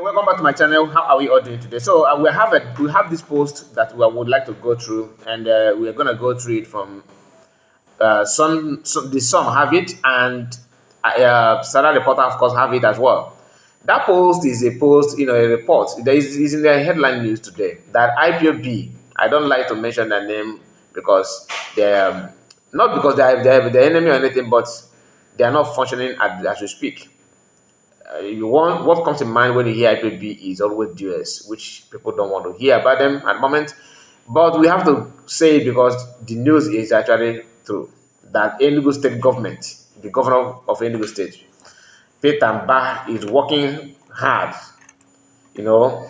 Welcome back to my channel. How are we all doing today? So we have this post that we would like to go through, and we are going to go through it from some have it, and Sarah Reporter of course have it as well. That post is a post, a report. There is in the headline news today that IPOB. I don't like to mention their name because they're not because they're the enemy or anything, but they are not functioning as we speak. You want what comes to mind when you hear IPB is always DOS, which people don't want to hear about them at the moment. But we have to say it because the news is actually true that Enugu State government, the governor of Enugu State, Peter Mbah, is working hard, you know,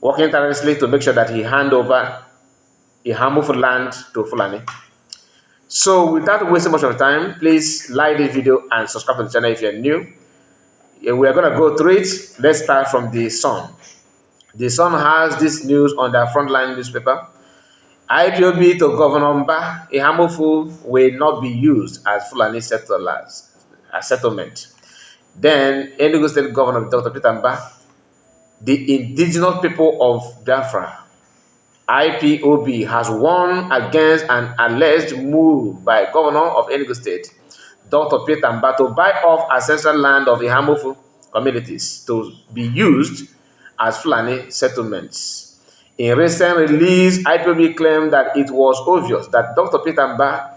working tirelessly to make sure that he hand over a Amufu land to Fulani. So without wasting much of time, please like this video and subscribe to the channel if you're new. We are going to go through it. Let's start from the Sun. The Sun has this news on their frontline newspaper. IPOB to Governor Mbah, Amufu will not be used as Fulani settlers, as settlement. Then Enugu State Governor Dr. Peter Mbah, the indigenous people of Biafra, IPOB has warned against an alleged move by Governor of Enugu State, Dr. Peter Mbah, to buy off ancestral land of the Amufu communities to be used as Fulani settlements. In recent release, IPOB claimed that it was obvious that Dr. Peter Mbah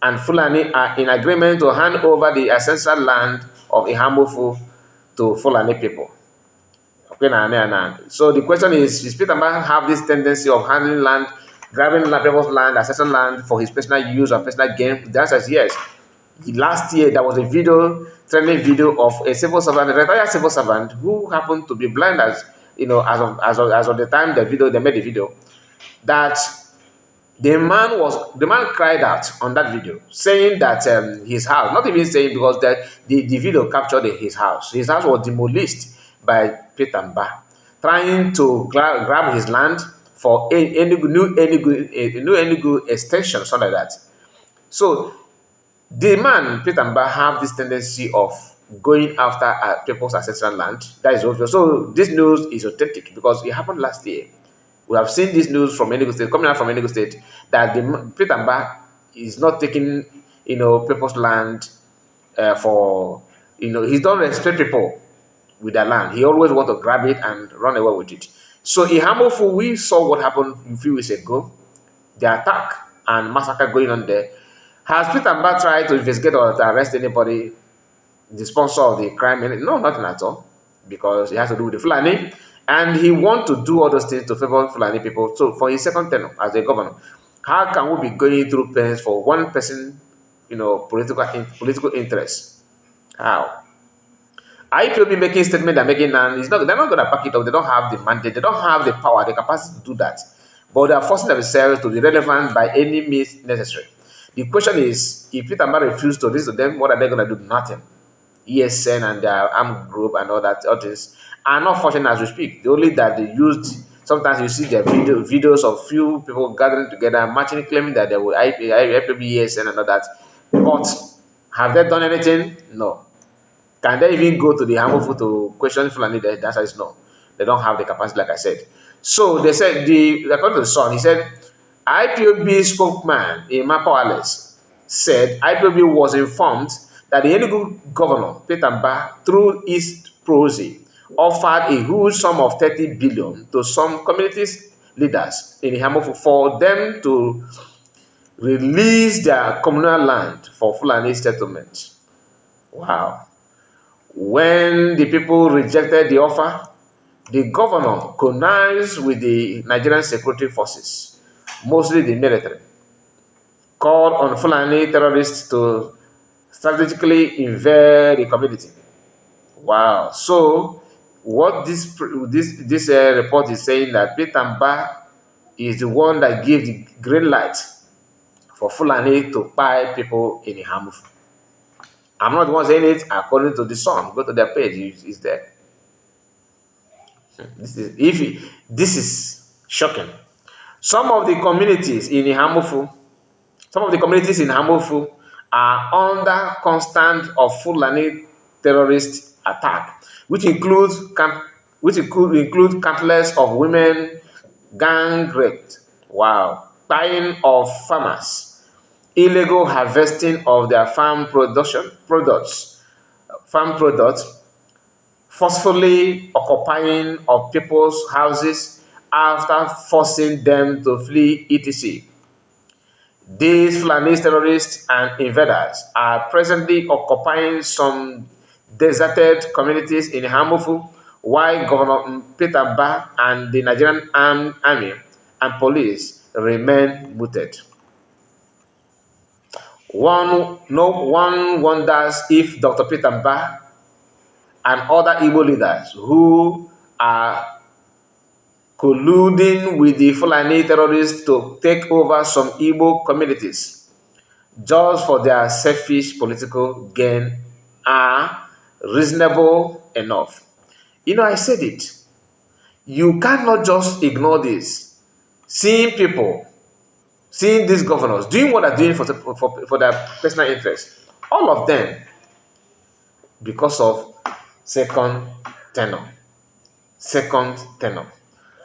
and Fulani are in agreement to hand over the ancestral land of Amufu to Fulani people. Okay, so the question is, does Peter Mbah have this tendency of handling land, grabbing people's land, ancestral land for his personal use or personal gain? The answer is yes. Last year, there was a trending video of a civil servant, a retired civil servant, who happened to be blind as as of the time they made the video, that the man cried out on that video, saying that his house, not even saying because the video captured his house. His house was demolished by Peter Mbah, trying to grab his land for a new Enugu extension, something like that. So the man, Peter Mbah, have this tendency of going after people's ancestral land. That is obvious. So this news is authentic because it happened last year. We have seen this news from Enugu State, coming out from Enugu State, that Peter Mbah is not taking, people's land for, he don't respect people with their land. He always want to grab it and run away with it. So in Amufu, we saw what happened a few weeks ago, the attack and massacre going on there. Has Peter Mbah tried to investigate or to arrest anybody, the sponsor of the crime? No, nothing at all, because it has to do with the Fulani, and he wants to do all those things to favor Fulani people. So for his second term as a governor, how can we be going through pains for one person, political interest? How? IPOB making statement they're making now, they're not going to back it up. They don't have the mandate, they don't have the power, the capacity to do that. But they are forcing themselves to be relevant by any means necessary. The question is, if Peter Mbah refuses to listen to them, what are they going to do? Nothing. ESN and their armed group and all that, all this are not functioning as we speak. The only that they used, sometimes you see their videos of few people gathering together, marching, claiming that they will IPOB, ESN and all that. But have they done anything? No. Can they even go to the Amufu to question Fulani? The answer is no. They don't have the capacity, like I said. So they said, according to the Sun, he said, IPOB spokesman Emma Powerless said IPOB was informed that the Enugu governor, Peter Mbah, through East Prozi, offered a huge sum of 30 billion to some communities leaders in Amufu for them to release their communal land for Fulani settlement. Wow. When the people rejected the offer, the governor connived with the Nigerian security forces, mostly the military, called on Fulani terrorists to strategically invade the community. Wow. So what this report is saying, that Peter Mbah is the one that gave the green light for Fulani to buy people in Amufu. I'm not the one saying it. According to the Sun, go to their page, it's there. This is shocking. Some of the communities in Amufu are under constant of Fulani terrorist attack, which includes Camp which could include countless of women gang raped, wow, buying of farmers, illegal harvesting of their farm products, forcefully occupying of people's houses after forcing them to flee, etc. These Fulani terrorists and invaders are presently occupying some deserted communities in Amufu, while Governor Peter Mbah and the Nigerian army and police remain muted. No one wonders if Dr. Peter Mbah and other Igbo leaders who are colluding with the Fulani terrorists to take over some Igbo communities just for their selfish political gain are reasonable enough. I said it. You cannot just ignore this. Seeing these governors doing what they're doing for their personal interest, all of them because of second tenure. Second tenure.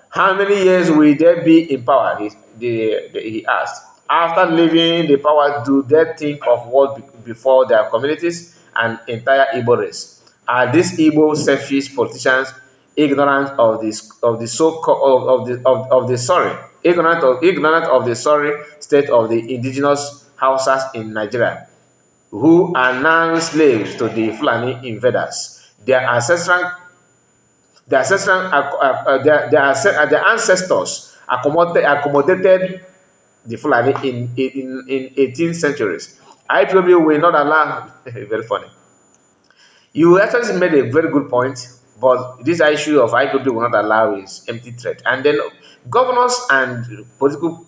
How many years will they be in power? He asked. After leaving the power, do they think of what before their communities and entire Igbo race? Are these Igbo selfish politicians ignorant of this of the so of the sorry ignorant of the sorry state of the indigenous Hausas in Nigeria, who are now slaves to the Fulani invaders? Their ancestors accommodated the Fulani in 18th centuries. IPOB will not allow. Very funny. You actually made a very good point, but this issue of IPOB will not allow is empty threat. And then governors and political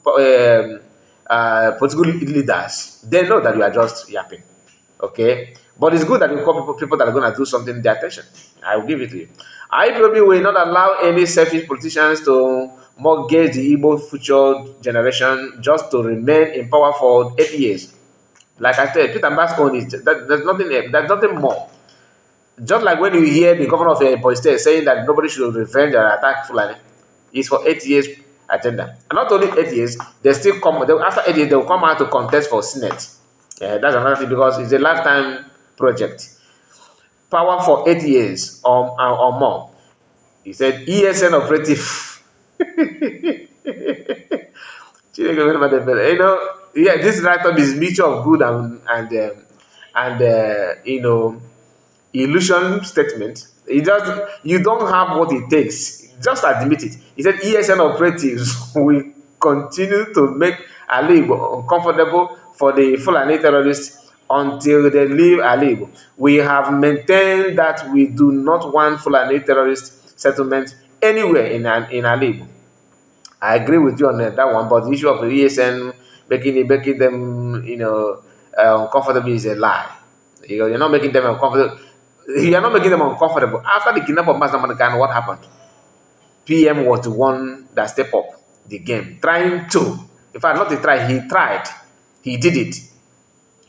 leaders, they know that you are just yapping. Okay? But it's good that you call people that are going to do something their attention. I will give it to you. IPOB will not allow any selfish politicians to mortgage the Igbo future generation just to remain in power for 8 years. Like I said, Peter Mbah's own is there's nothing more. Just like when you hear the governor of Ebonyi State saying that nobody should revenge or attack Fulani, it's for 8 years agenda. And not only 8 years, after 8 years they will come out to contest for Senate. That's another thing because it's a lifetime project. Power for 8 years or more. He said ESN operative. This write-up is mixture of good and illusion statement. You don't have what it takes. Just admit it. He said ESN operatives will continue to make Ali uncomfortable for the Fulani terrorists until they leave Ali. We have maintained that we do not want Fulani terrorist settlement anywhere in Ali. I agree with you on that one, but the issue of the ESN making them uncomfortable is a lie. You're not making them uncomfortable. You are not making them uncomfortable. After the kidnap of Master Manakan, what happened? PM was the one that stepped up the game, trying to. In fact, not to try, he tried. He did it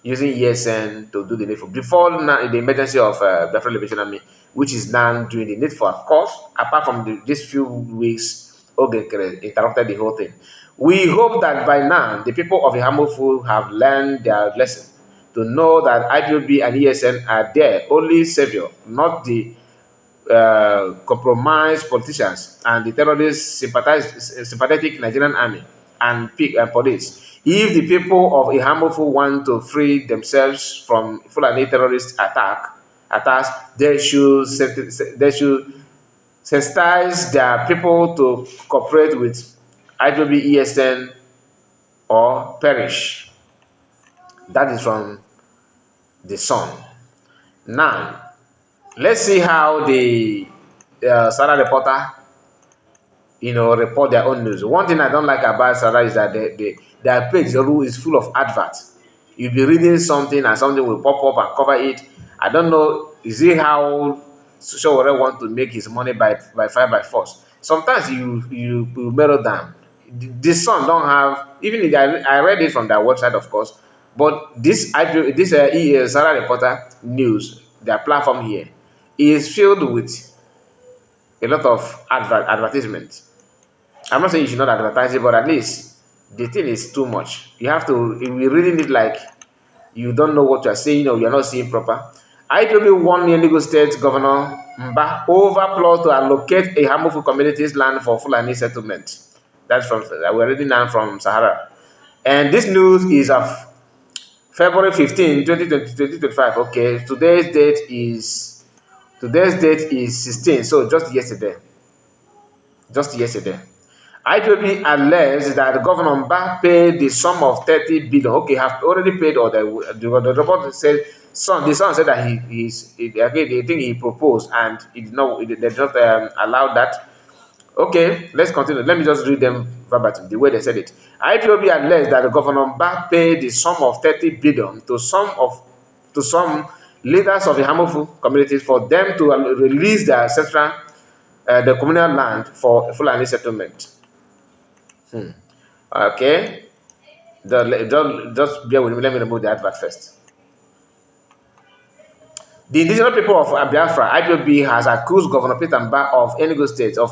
using ESN to do the needful. Before now, the emergency of the Liberation Army, which is now doing the needful, of course, apart from these few weeks, interrupted the whole thing. We hope that by now, the people of Amufu have learned their lesson to know that IPOB and ESN are their only savior, not the compromised politicians and the sympathetic Nigerian army and police. If the people of Amufu want to free themselves from Fulani terrorist attacks, they should sensitize their people to cooperate with IPOB, ESN, or perish. That is from the Sun. Now, let's see how the Sarah reporter, report their own news. One thing I don't like about Sarah is that their page is full of adverts. You'll be reading something and something will pop up and cover it. I don't know, is it how Showore want to make his money by fire by force? Sometimes you mellow down. The Sun don't have, even if I read it from their website, of course, but this Sarah Reporter news, their platform here, is filled with a lot of advertisement. I'm not saying you should not advertise it, but at least the thing is too much. You have to. We really need, like, you don't know what you are saying or you are not seeing proper. IPOB won Enugu State Governor Mbah over plot to allocate a Amufu community's land for Fulani settlement. That's from, we're reading now from Sahara. And this news is of February 15, 2025. Okay, today's date is 16, so just yesterday. Just yesterday. IPOB alleged that the Governor Mbah paid the sum of 30 billion. Okay, have already paid, or the report said the son said that they think he proposed and they did not allow that. Okay, let's continue. Let me just read them verbatim, the way they said it. IPOB alleged that the Governor Mbah paid the sum of 30 billion to some leaders of the Amufu communities for them to release their ancestral the communal land for Fulani settlement. Okay, just bear with me. Let me remove the advert first. The indigenous people of Biafra, IPOB, has accused Governor Peter Mbah of Enugu State of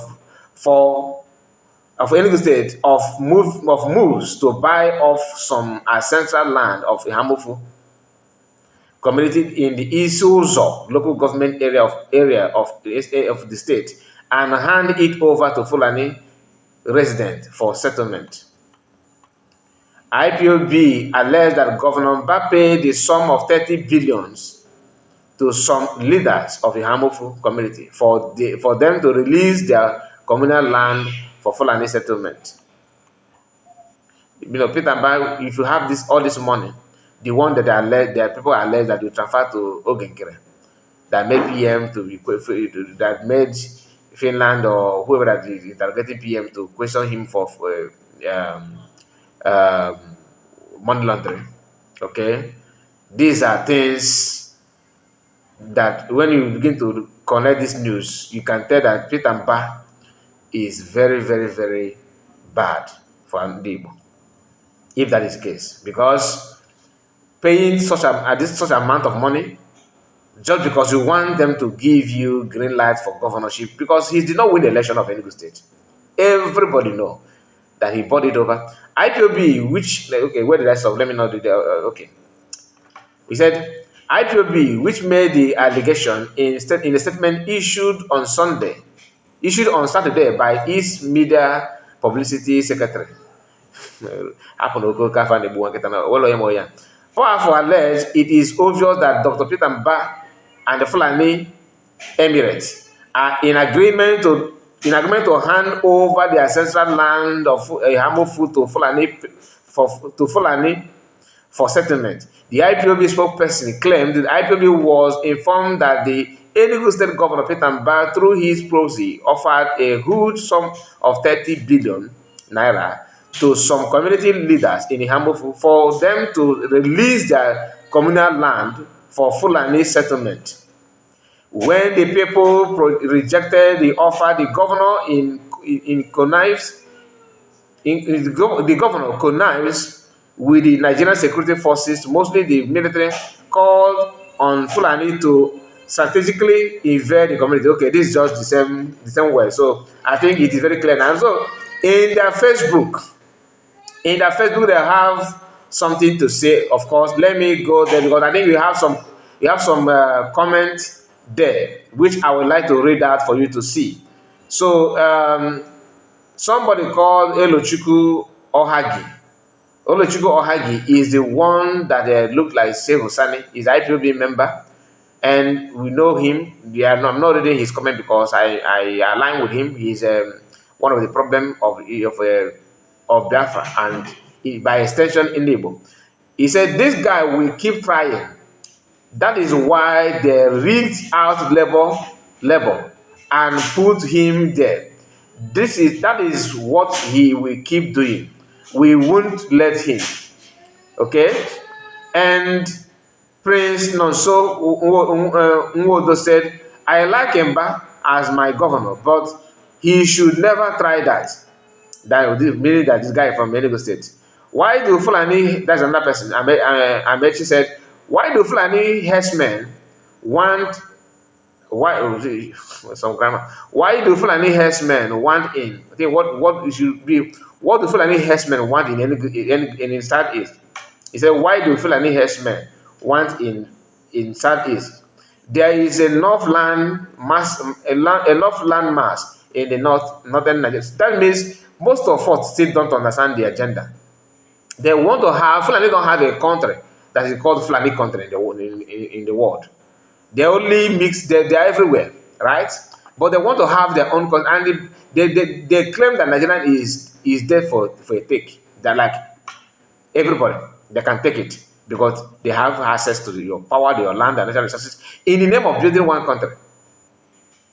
moves to buy off some ancestral land of Amufu community in the Isuzo local government area of the state and hand it over to Fulani residents for settlement. IPOB alleged that Governor Mbah paid the sum of 30 billions to some leaders of the Amufu community for them to release their communal land for Fulani settlement. You know, Peter Mbah, if you have all this money, the one that people allege that you transfer to Ogenkere, that made PM that made Finland or whoever that is interrogating PM to question him for money laundering. Okay, these are things that when you begin to connect this news, you can tell that Peter Mbah is very, very, very bad for Ndibo, if that is the case, because paying such amount of money just because you want them to give you green light for governorship, because he did not win the election of Enugu State. Everybody know that he bought it over. IPOB, which, okay, where did I stop? Let me not do that. Okay. He said, IPOB, which made the allegation in a statement issued on Saturday by its media publicity secretary. For alleged, it is obvious that Dr. Peter Mbah and the Fulani Emirates are in agreement to hand over the ancestral land of Amufu to Fulani for settlement. The IPOB spokesperson claimed that IPOB was informed that the Enugu State Governor Peter Mbah, through his proxy, offered a huge sum of 30 billion naira to some community leaders in Amufu for them to release their communal land for Fulani settlement. When the people rejected the offer, the governor the governor connives with the Nigerian security forces, mostly the military, called on Fulani to strategically invade the community. Okay, this is just the same way. So I think it is very clear now. So in their Facebook, they have something to say. Of course, let me go there because I think we have some comments there, which I would like to read out for you to see. So somebody called Elochukwu Ohagi. Olochukwu Ohagi is the one that looked like Sheikh Husani. He's an IPOB member, and we know him. I'm not reading his comment because I align with him. He's one of the problem of Biafra and by extension in Igbo. He said this guy will keep trying. That is why they rigged out labor and put him there. That is what he will keep doing. We won't let him. Okay? And Prince Nonso Nwodo said, I like Mbah as my governor, but he should never try that. Meaning that this guy from Enugu State. Why do Fulani, that's another person, Amechi said, why do Fulani herdsmen want why some grammar? Why do Fulani herdsmen want in? I think what it should be. What do Fulani herdsmen want in in Southeast? He said, why do Fulani herdsmen want in Southeast? There is enough land mass, enough land mass in the northern Nigeria. That means most of us still don't understand the agenda. They want to have Fulani don't have a country that is called Fulani country in the world. They only mix, they're everywhere, right? But they want to have their own country, and they claim that Nigeria is there for a take. They're like everybody, they can take it because they have access to your power, your land, and natural resources in the name of building one country.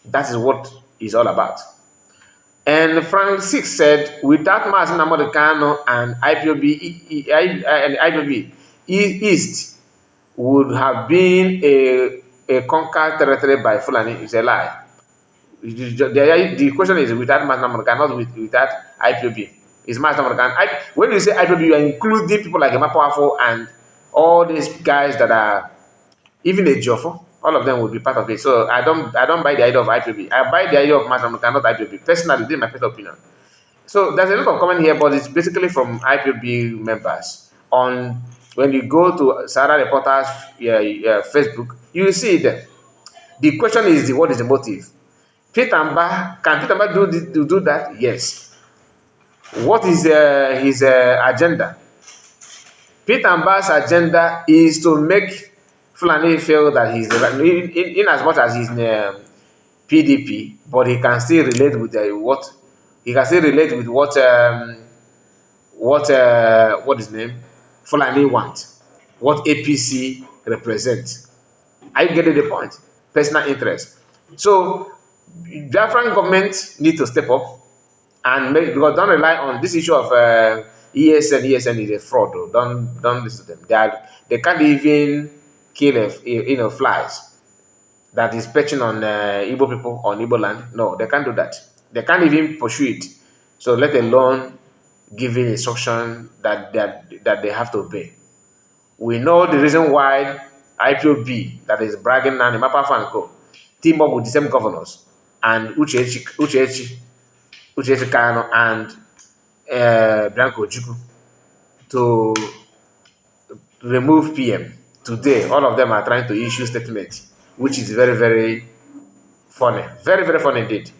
That is what it's all about. And Francis said, without Mazin Americano and IPOB East would have been a conquered territory by Fulani. It's a lie. The question is without Mazin Americano, not without IPOB. It's Mazin Americano. When you say IPOB, you are including people like Emma Powerful and all these guys that are even a Joffo. All of them will be part of it. So I don't buy the idea of IPOB. I buy the idea of Mazin Americano, not IPOB. Personally, this is my personal opinion. So there's a lot of comment here, but it's basically from IPOB members. On when you go to Sarah Reporters Facebook, you will see that the question is what is the motive? Mbah, can Mbah do that? Yes. What is his agenda? Mbah's agenda is to make Fulani feel that he's in as much as he's in PDP, but he can still relate with what he can still relate with what his name Fulani want, what APC represents. Are you getting the point? Personal interest. So Biafran government need to step up and make, because don't rely on this issue of ESN. ESN is a fraud. Though. Don't listen to them. They can't even kill flies that is perching on Igbo people on Igbo land. No, they can't do that. They can't even pursue it. So let alone giving instruction that they have to obey. We know the reason why IPOB, that is bragging now, the Mapa and Co, team up with the same governors and Uchechi Kano and Blanco Juku to remove PM. Today, all of them are trying to issue statements, which is very, very funny. Very, very funny indeed.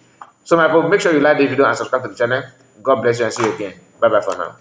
So, my people, make sure you like the video and subscribe to the channel. God bless you and see you again. Bye-bye for now.